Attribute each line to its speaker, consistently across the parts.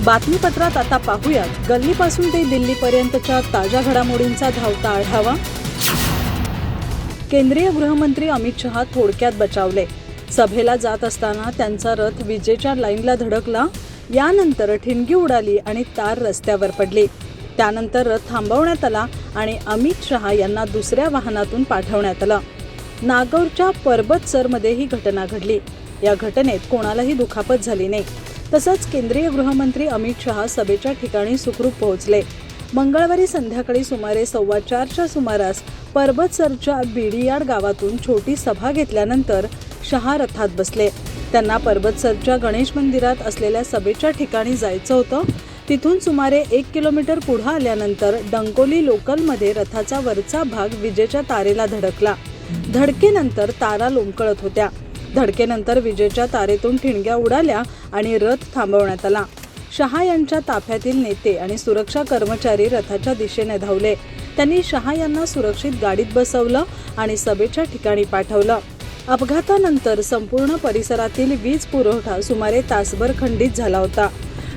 Speaker 1: बातमीपत्रात आता पाहूयात गल्लीपासून ते दिल्लीपर्यंतच्या ताज्या घडामोडींचा धावता आढावा। केंद्रीय गृहमंत्री अमित शहा थोडक्यात बचावले। सभेला जात असताना त्यांचा रथ विजेच्या लाईनला धडकला। यानंतर ठिणगी उडाली आणि तार रस्त्यावर पडली। त्यानंतर रथ थांबवण्यात आला आणि अमित शहा यांना दुसऱ्या वाहनातून पाठवण्यात आलं। नागौरच्या परबतसरमध्ये ही घटना घडली। या घटनेत कोणालाही दुखापत झाली नाही। तसंच केंद्रीय गृहमंत्री अमित शहा सभेच्या ठिकाणी सुखरूप पोहोचले। मंगळवारी संध्याकाळी सुमारे 4:15च्या सुमारास परबतसरच्या बीडीयाड गावातून छोटी सभा घेतल्यानंतर शहा रथात बसले। त्यांना परबतसरच्या गणेश मंदिरात असलेल्या सभेच्या ठिकाणी जायचं होतं। तिथून सुमारे 1 किलोमीटर पुढे आल्यानंतर डंकोली लोकलमध्ये रथाचा वरचा भाग विजेच्या तारेला धडकला। धडकेनंतर तारा लोंबकळत होत्या। धडकेनंतर विजेच्या तारेतून ठिणग्या उडाल्या आणि रथ थांबवण्यात आला। शहा यांच्या ताफ्यातील नेते आणि सुरक्षा कर्मचारी रथाच्या दिशेने धावले। त्यांनी शहा यांना सुरक्षित गाडीत बसवलं आणि सभेच्या ठिकाणी पाठवलं। अपघातानंतर संपूर्ण परिसरातील वीज पुरवठा सुमारे तासभर खंडित झाला होता।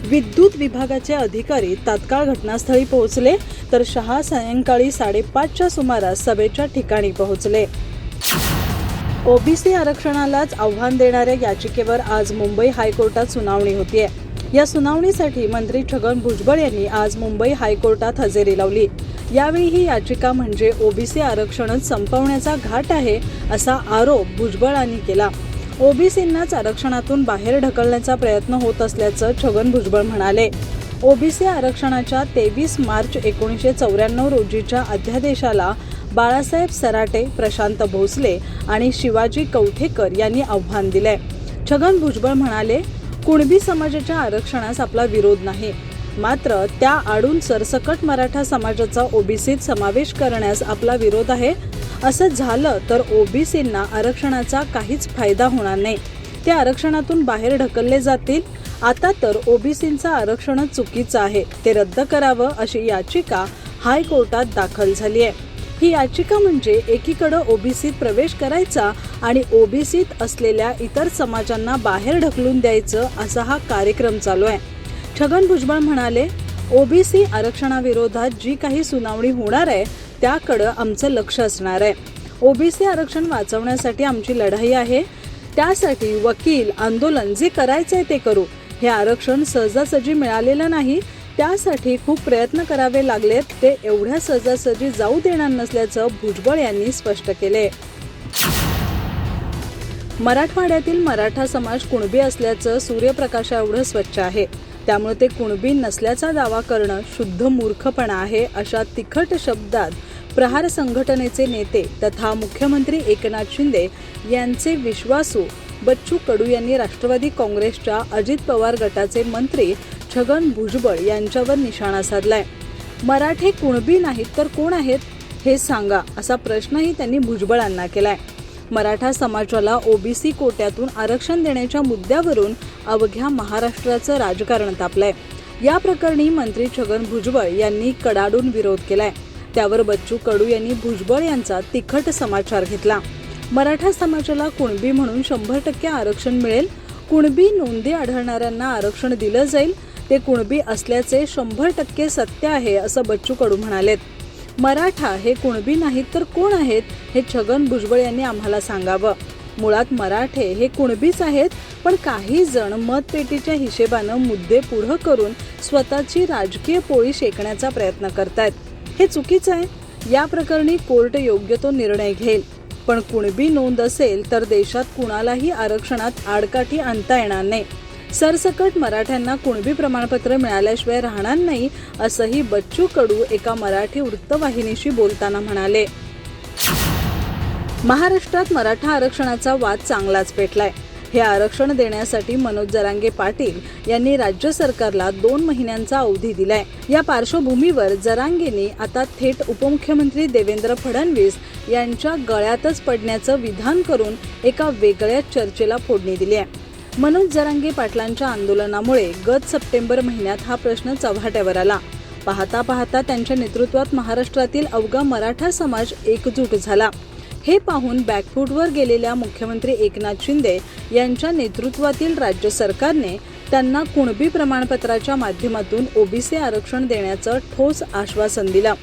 Speaker 1: विद्युत विभागाचे अधिकारी तात्काळ घटनास्थळी पोहोचले, तर शहा सायंकाळी 5:30च्या सुमारास सभेच्या ठिकाणी पोहोचले। ओबीसी आरक्षणालाच आव्हान देणाऱ्या याचिकेवर आज मुंबई हायकोर्टात सुनावणी होतीये। या सुनावणीसाठी मंत्री छगन भुजबळ यांनी आज मुंबई हायकोर्टात हजेरी लावली। यावेळी ही याचिका म्हणजे ओबीसी आरक्षणच संपवण्याचा घाट आहे असा आरोप भुजबळांनी केला। ओबीसींनाच आरक्षणातून बाहेर ढकलण्याचा प्रयत्न होत असल्याचं छगन भुजबळ म्हणाले। ओबीसी आरक्षणाच्या 23 मार्च 1994 रोजीच्या अध्यादेशाला बाळासाहेब सराटे, प्रशांत भोसले आणि शिवाजी कवठेकर यांनी आव्हान दिले। छगन भुजबळ म्हणाले, कुणबी समाजाच्या आरक्षणास आपला विरोध नाही, मात्र त्या आडून सरसकट मराठा समाजाचा ओबीसीत समावेश करण्यास आपला विरोध आहे। असं झालं तर ओबीसींना आरक्षणाचा काहीच फायदा होणार नाही, ते आरक्षणातून बाहेर ढकलले जातील। आता तर ओबीसींचं आरक्षणच चुकीचं आहे, ते रद्द करावं अशी याचिका हायकोर्टात दाखल झाली आहे। ही याचिका म्हणजे एकीकडे ओबीसीत प्रवेश करायचा आणि ओबीसीत असलेल्या इतर समाजांना बाहेर ढकलून द्यायचं असा हा कार्यक्रम चालू आहे। छगन भुजबळ म्हणाले, ओबीसी आरक्षणाविरोधात जी काही सुनावणी होणार आहे त्याकडे आमचं लक्ष असणार आहे। ओबीसी आरक्षण वाचवण्यासाठी आमची लढाई आहे। त्यासाठी वकील, आंदोलन जे करायचंय ते करू। हे आरक्षण सहजासहजी मिळालेलं नाही, त्यासाठी खूप प्रयत्न करावे लागलेत, ते एवढ्या सहजासहजी जाऊ देणार नसल्याचं भुजबळ यांनी स्पष्ट केले। मराठवाड्यातील मराठा समाज कुणबी असल्याचं सूर्यप्रकाशा एवढं स्वच्छ आहे, त्यामुळे ते कुणबी नसल्याचा दावा करणं शुद्ध मूर्खपणा आहे, अशा तिखट शब्दात प्रहार संघटनेचे नेते तथा मुख्यमंत्री एकनाथ शिंदे यांचे विश्वासू बच्चू कडू यांनी राष्ट्रवादी काँग्रेसच्या अजित पवार गटाचे मंत्री छगन भुजबळ यांच्यावर निशाणा साधलाय। मराठे कुणबी नाहीत तर कोण आहेत हे सांगा, असा प्रश्नही त्यांनी भुजबळांना केलाय। मराठा समाजाला ओबीसी कोट्यातून आरक्षण देण्याच्या मुद्द्यावरून अवघ्या महाराष्ट्राचं राजकारण तापलंय। या प्रकरणी मंत्री छगन भुजबळ यांनी कडाडून विरोध केलाय। त्यावर बच्चू कडू यांनी भुजबळ यांचा तिखट समाचार घेतला। मराठा समाजाला कुणबी म्हणून 100% आरक्षण मिळेल। कुणबी नोंदी आढळणाऱ्यांना आरक्षण दिलं जाईल, ते कुणबी असल्याचे 100% सत्य आहे, असं बच्चू कडू म्हणालेत। मराठा हे कुणबी नाहीत तर कोण आहेत हे छगन भुजबळ यांनी आम्हाला सांगावं। मुळात मराठे हे कुणबीच आहेत, पण काही जण मतपेटीच्या हिशेबानं मुद्दे पुढे करून स्वतःची राजकीय पोळी शेकण्याचा प्रयत्न करतायत। हे चुकीचं आहे। या प्रकरणी कोर्ट योग्य तो निर्णय घेईल, पण कुणबी नोंद असेल तर देशात कुणालाही आरक्षणात आडकाठी आणता येणार नाही। सरसकट मराठ्यांना कुणबी प्रमाणपत्र मिळाल्याशिवाय राहणार नाही, असंही बच्चू कडू एका मराठी वृत्तवाहिनीशी बोलताना म्हणाले। महाराष्ट्रात मराठा आरक्षणाचा वाद चांगलाच पेटलाय। हे आरक्षण देण्यासाठी मनोज जरांगे पाटील यांनी राज्य सरकारला 2 महिन्यांचा अवधी दिलाय। या पार्श्वभूमीवर जरांगेंनी आता थेट उपमुख्यमंत्री देवेंद्र फडणवीस यांच्या गळ्यातच पडण्याचं विधान करून एका वेगळ्याच चर्चेला फोडणी दिली आहे। मनोज जरांगे पाटलांच्या आंदोलनामुळे गत सप्टेंबर महिन्यात हा प्रश्न चव्हाट्यावर आला। पाहता पाहता त्यांच्या नेतृत्वात महाराष्ट्रातील अवघा मराठा समाज एकजूट झाला। हे पाहून बॅकफूटवर गेलेल्या मुख्यमंत्री एकनाथ शिंदे यांच्या नेतृत्वातील राज्य सरकारने त्यांना कुणबी प्रमाणपत्राच्या माध्यमातून ओबीसी आरक्षण देण्याचं ठोस आश्वासन दिलं.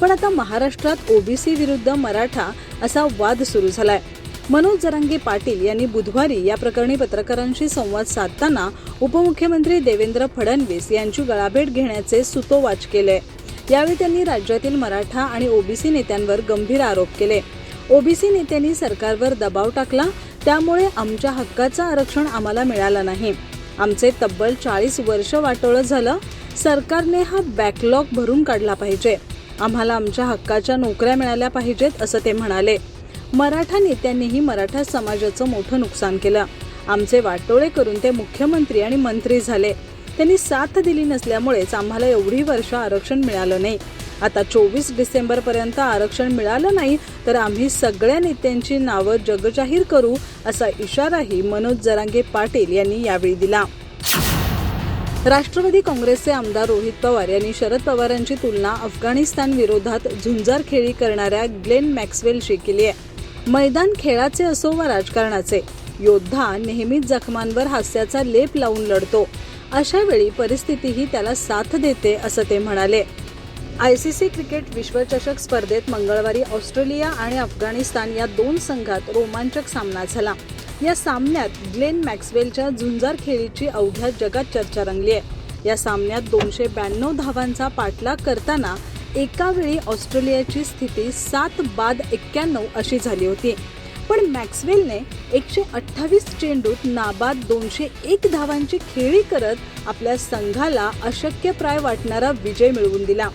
Speaker 1: पण आता महाराष्ट्रात ओबीसी विरुद्ध मराठा असा वाद सुरू झालाय. मनोज जरांगे पाटील यांनी बुधवारी या प्रकरणी पत्रकारांशी संवाद साधताना उपमुख्यमंत्री देवेंद्र फडणवीस यांची गळाभेट घेण्याचे सुतोवाच केले. यावेळी त्यांनी राज्यातील मराठा आणि ओबीसी नेत्यांवर गंभीर आरोप केले. ओबीसी नेत्यांनी सरकारवर दबाव टाकला, त्यामुळे आमच्या हक्काचं आरक्षण आम्हाला मिळालं नाही. आमचे तब्बल 40 वर्ष वाटोळं झालं. सरकारने हा बॅकलॉग भरून काढला पाहिजे. आम्हाला आमच्या हक्काच्या नोकऱ्या मिळाल्या पाहिजेत असं ते म्हणाले. मराठा नेत्यांनीही मराठा समाजाचं मोठं नुकसान केलं. आमचे वाटोळे करून ते मुख्यमंत्री आणि मंत्री झाले. त्यांनी साथ दिली नसल्यामुळेच आम्हाला एवढी वर्ष आरक्षण मिळालं नाही. आता 24 डिसेंबरपर्यंत आरक्षण मिळालं नाही तर आम्ही सगळ्या नेत्यांची नावं जगजाहीर करू असा इशाराही मनोज जरांगे पाटील यांनी यावेळी दिला. राष्ट्रवादी काँग्रेसचे आमदार रोहित पवार यांनी शरद पवारांची तुलना अफगाणिस्तान विरोधात झुंजार खेळी करणाऱ्या ग्लेन मॅक्सवेलशी केली आहे. मैदान खेळाचे असो वा राजकारणाचे, योद्धा नेहमीच जखमांवर हास्याचा लेप लावून लढतो. अशा वेळी परिस्थितीही त्याला साथ देते असं ते म्हणाले. आयसीसी क्रिकेट विश्वचषक स्पर्धेत मंगळवारी ऑस्ट्रेलिया आणि अफगाणिस्तान या 2 संघात रोमांचक सामना झाला. या सामन्यात ग्लेन मॅक्सवेलच्या झुंजार खेळीची अवघ्या जगात चर्चा रंगली आहे. या सामन्यात 292 धावांचा पाठलाग करताना एका वेळी ऑस्ट्रेलियाची स्थिती 7 बाद 91 अशी झाली होती. पण मॅक्सवेलने 128 चेंडूत नाबाद 201 धावांची खेळी करत आपल्या संघाला अशक्यप्राय वाटणारा विजय मिळवून दिला.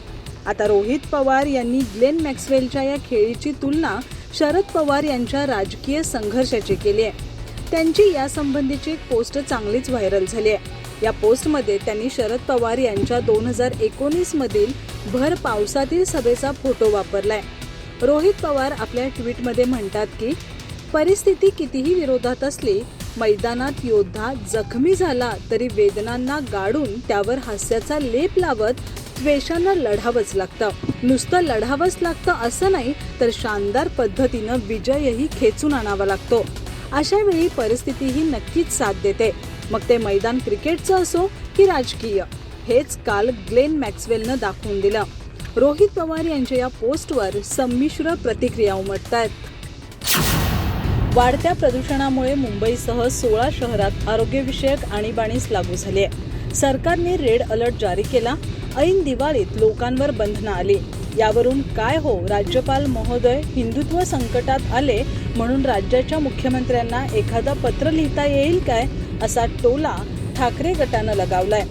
Speaker 1: आता रोहित पवार यांनी ग्लेन मॅक्सवेलच्या या खेळीची तुलना शरद पवार यांच्या राजकीय संघर्षाची केली आहे. त्यांची यासंबंधीची पोस्ट चांगलीच व्हायरल झाली आहे. या पोस्टमध्ये त्यांनी शरद पवार यांच्या 2019 मधील भर पावसातील सभेचा फोटो वापरलाय. रोहित पवार आपल्या ट्विटमध्ये म्हणतात की परिस्थिती कितीही विरोधात असली, मैदानात योद्धा जखमी झाला तरी वेदनांना गाडून त्यावर हास्याचा लेप लावत द्वेषानं लढावंच लागतं. नुसतं लढावंच लागतं असं नाही तर शानदार पद्धतीनं विजयही खेचून आणावा लागतो. अशा वेळी परिस्थितीही नक्कीच साथ देते, मग ते मैदान क्रिकेटचं असो की राजकीय. हेच काल ग्लेन मॅक्सवेलनं दाखवून दिलं. रोहित पवार यांच्या या पोस्टवर संमिश्र प्रतिक्रिया उमटतायत. वाढत्या प्रदूषणामुळे मुंबईसह 16 शहरात आरोग्यविषयक आणीबाणीच लागू झाली आहे. सरकारने रेड अलर्ट जारी केला. ऐन दिवाळीत लोकांवर बंधनं आली. यावरून काय हो, राज्यपाल महोदय हिंदुत्व संकटात आले म्हणून राज्याच्या मुख्यमंत्र्यांना एखादं पत्र लिहिता येईल काय, असा टोला ठाकरे गटानं लगावलाय.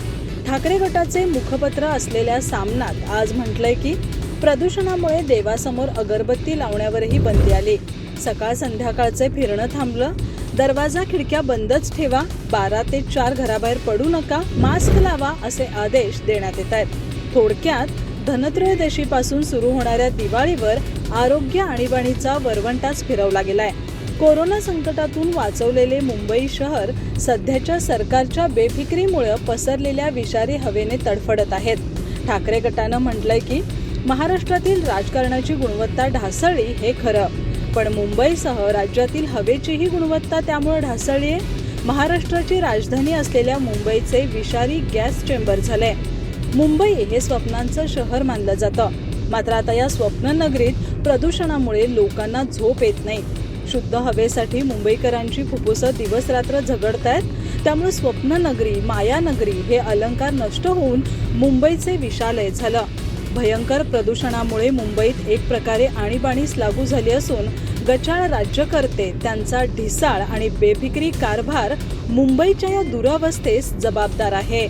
Speaker 1: ठाकरे गटाचे मुखपत्र असलेल्या सामनात आज म्हटलंय की प्रदूषणामुळे देवासमोर अगरबत्ती लावण्यावरही बंदी आली. सकाळ संध्याकाळचे फिरणं थांबलं. दरवाजा खिडक्या बंदच ठेवा. 12 ते 4 घराबाहेर पडू नका. मास्क लावा असे आदेश देण्यात येत आहेत. थोडक्यात धनत्रयोदशीपासून सुरू होणाऱ्या दिवाळीवर आरोग्य आणीबाणीचा वरवंटाच फिरवला गेलाय. कोरोना संकटातून वाचवलेले मुंबई शहर सध्याच्या सरकारच्या बेफिक्रीमुळे पसरलेल्या विषारी हवेने तडफडत आहेत. ठाकरे गटानं म्हटलंय की महाराष्ट्रातील राजकारणाची गुणवत्ता ढासळली हे खरं, पण मुंबईसह राज्यातील हवेचीही गुणवत्ता त्यामुळे ढासळली आहे. महाराष्ट्राची राजधानी असलेल्या मुंबईचे विषारी गॅस चेंबर झाले. मुंबई हे स्वप्नांचं शहर मानलं जातं, मात्र आता या स्वप्ननगरीत प्रदूषणामुळे लोकांना झोप येत नाही. शुद्ध हवेसाठी मुंबईकरांची फुफ्फुसं दिवस रात्र झगडतायत. त्यामुळे स्वप्ननगरी, मायानगरी हे अलंकार नष्ट होऊन मुंबईचे विशालय झालं. भयंकर प्रदूषणामुळे मुंबईत एक प्रकारे आणीबाणीच लागू झाली असून गचाळ राज्यकर्ते, त्यांचा ढिसाळ आणि बेफिक्री कारभार मुंबईच्या या दुरावस्थेस जबाबदार आहे.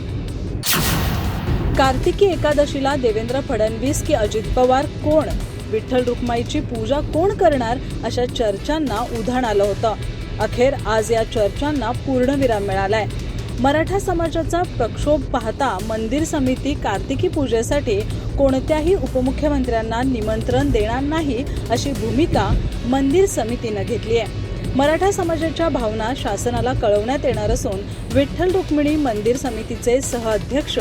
Speaker 1: कार्तिकी एकादशीला देवेंद्र फडणवीस की अजित पवार कोण, विठ्ठल रुक्माईची पूजा कोण करणार अशा चर्चांना उधाण आलं होतं. अखेर आज या चर्चांना पूर्णविराम मिळालाय. मराठा समाजाचा प्रक्षोभ पाहता मंदिर समिती कार्तिकी पूजेसाठी कोणत्याही उपमुख्यमंत्र्यांना निमंत्रण देणार नाही अशी भूमिका मंदिर समितीनं घेतली आहे. मराठा समाजाच्या भावना शासनाला कळवण्यात येणार असून विठ्ठल रुक्मिणी मंदिर समितीचे सहअध्यक्ष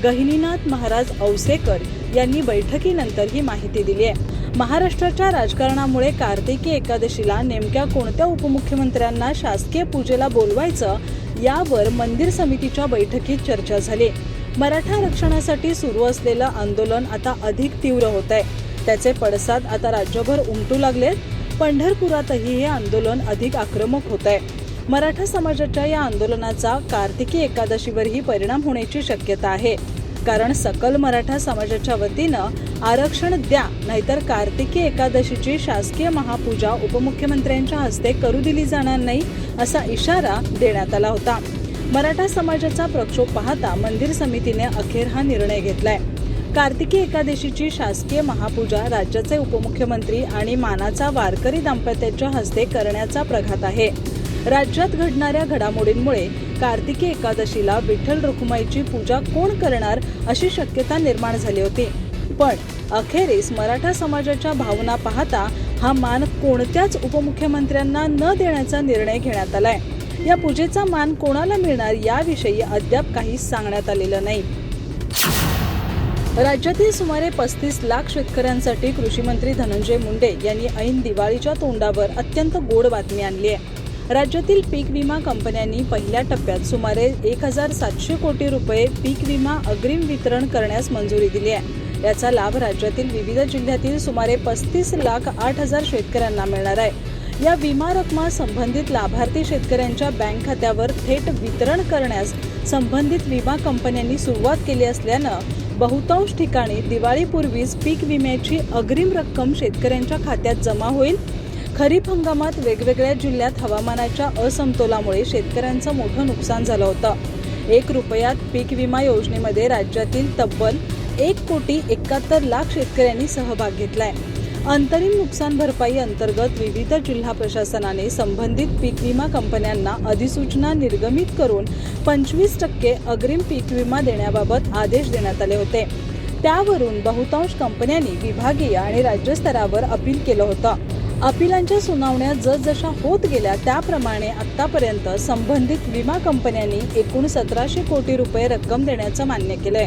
Speaker 1: गहिनीनाथ महाराज औसेकर यांनी बैठकीनंतर ही माहिती दिली आहे. महाराष्ट्राच्या राजकारणामुळे कार्तिकी एकादशीला नेमक्या कोणत्या उपमुख्यमंत्र्यांना शासकीय पूजेला बोलवायचं यावर मंदिर समितीच्या बैठकीत चर्चा झाली। मराठा आरक्षणासाठी सुरू असलेलं आंदोलन आता अधिक तीव्र होत आहे। त्याचे पडसाद आता राज्यभर उमटू लागलेत। पंढरपुरातही हे आंदोलन अधिक आक्रमक होत आहे। मराठा समाजाच्या या आंदोलनाचा कार्तिकी एकादशीवरही परिणाम होण्याची शक्यता आहे, कारण सकल मराठा समाजाच्या वतीनं आरक्षण द्या नाहीतर कार्तिकी एकादशीची शासकीय महापूजा उपमुख्यमंत्र्यांच्या हस्ते करू दिली जाणार नाही असा इशारा देण्यात आला होता। मराठा समाजाचा प्रक्षोभ पाहता मंदिर समितीने अखेर हा निर्णय घेतलाय। कार्तिकी एकादशीची शासकीय महापूजा राज्याचे उपमुख्यमंत्री आणि मानाचा वारकरी दाम्पत्याच्या हस्ते करण्याचा प्रघात आहे। राज्यात घडणाऱ्या घडामोडींमुळे कार्तिकी एकादशीला विठ्ठल रुक्माईची पूजा कोण करणार अशी शक्यता निर्माण झाली होती, पण अखेरीस मराठा समाजाच्या भावना पाहता हा मान कोणत्याच उपमुख्यमंत्र्यांना न देण्याचा निर्णय घेण्यात आलाय। या पूजेचा मान कोणाला मिळणार याविषयी अद्याप काही सांगण्यात आलेलं नाही। राज्यातील सुमारे 35 लाख शेतकऱ्यांसाठी कृषी मंत्री धनंजय मुंडे यांनी ऐन दिवाळीच्या तोंडावर अत्यंत गोड बातमी आणली आहे। राज्यातील पीक विमा कंपन्यांनी पहिल्या टप्प्यात सुमारे 1700 कोटी रुपये पीक विमा अग्रिम वितरण करण्यास मंजुरी दिली आहे। याचा लाभ राज्यातील विविध जिल्ह्यातील सुमारे 35,08,000 शेतकऱ्यांना मिळणार आहे। या विमा रकमा संबंधित लाभार्थी शेतकऱ्यांच्या बँक खात्यावर थेट वितरण करण्यास संबंधित विमा कंपन्यांनी सुरुवात केली असल्यानं बहुतांश ठिकाणी दिवाळीपूर्वीच पीक विम्याची अग्रिम रक्कम शेतकऱ्यांच्या खात्यात जमा होईल। खरीप हंगामात वेगवेगळ्या जिल्ह्यात हवामानाच्या असमतोलामुळे शेतकऱ्यांचं मोठं नुकसान झालं होतं। 1 रुपयात पीक विमा योजनेमध्ये राज्यातील तब्बल 1,71,00,000 शेतकऱ्यांनी सहभाग घेतलाय। अंतरिम नुकसान भरपाई अंतर्गत विविध जिल्हा प्रशासनाने संबंधित पीक विमा कंपन्यांना अधिसूचना निर्गमित करून 25% अग्रिम पीक विमा देण्याबाबत आदेश देण्यात आले होते। त्यावरून बहुतांश कंपन्यांनी विभागीय आणि राज्यस्तरावर अपील केलं होतं। अपिलांच्या सुनावण्या जसजशा होत गेल्या त्याप्रमाणे आतापर्यंत संबंधित विमा कंपन्यांनी एकूण 1700 कोटी रुपये रक्कम देण्याचं मान्य केलंय।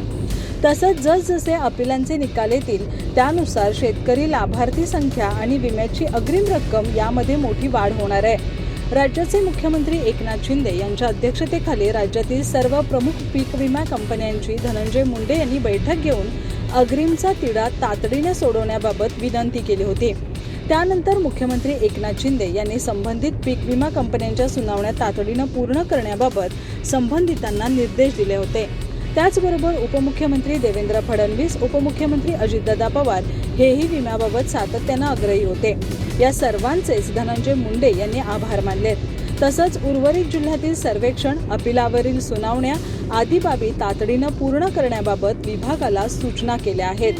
Speaker 1: तसंच जसजसे अपिलांचे निकाल येतील त्यानुसार शेतकरी लाभार्थी संख्या आणि विम्याची अग्रिम रक्कम यामध्ये मोठी वाढ होणार आहे। राज्याचे मुख्यमंत्री एकनाथ शिंदे यांच्या अध्यक्षतेखाली राज्यातील सर्व प्रमुख पीक विमा कंपन्यांची धनंजय मुंडे यांनी बैठक घेऊन अग्रिमचा तिढा तातडीने सोडवण्याबाबत विनंती केली होती। त्यानंतर मुख्यमंत्री एकनाथ शिंदे यांनी संबंधित पीक विमा कंपन्यांच्या सुनावण्या तातडीनं पूर्ण करण्याबाबत संबंधितांना निर्देश दिले होते। त्याचबरोबर उपमुख्यमंत्री देवेंद्र फडणवीस, उपमुख्यमंत्री अजितदादा पवार हेही विम्याबाबत सातत्यानं आग्रही होते। या सर्वांचेच धनंजय मुंडे यांनी आभार मानलेत। तसंच उर्वरित जिल्ह्यातील सर्वेक्षण, अपिलावरील सुनावण्या आदी बाबी तातडीनं पूर्ण करण्याबाबत विभागाला सूचना केल्या आहेत।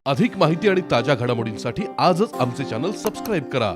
Speaker 2: अधिक माहिती आणि ताज्या घडामोडींसाठी आजच आमचे चॅनल सबस्क्राइब करा।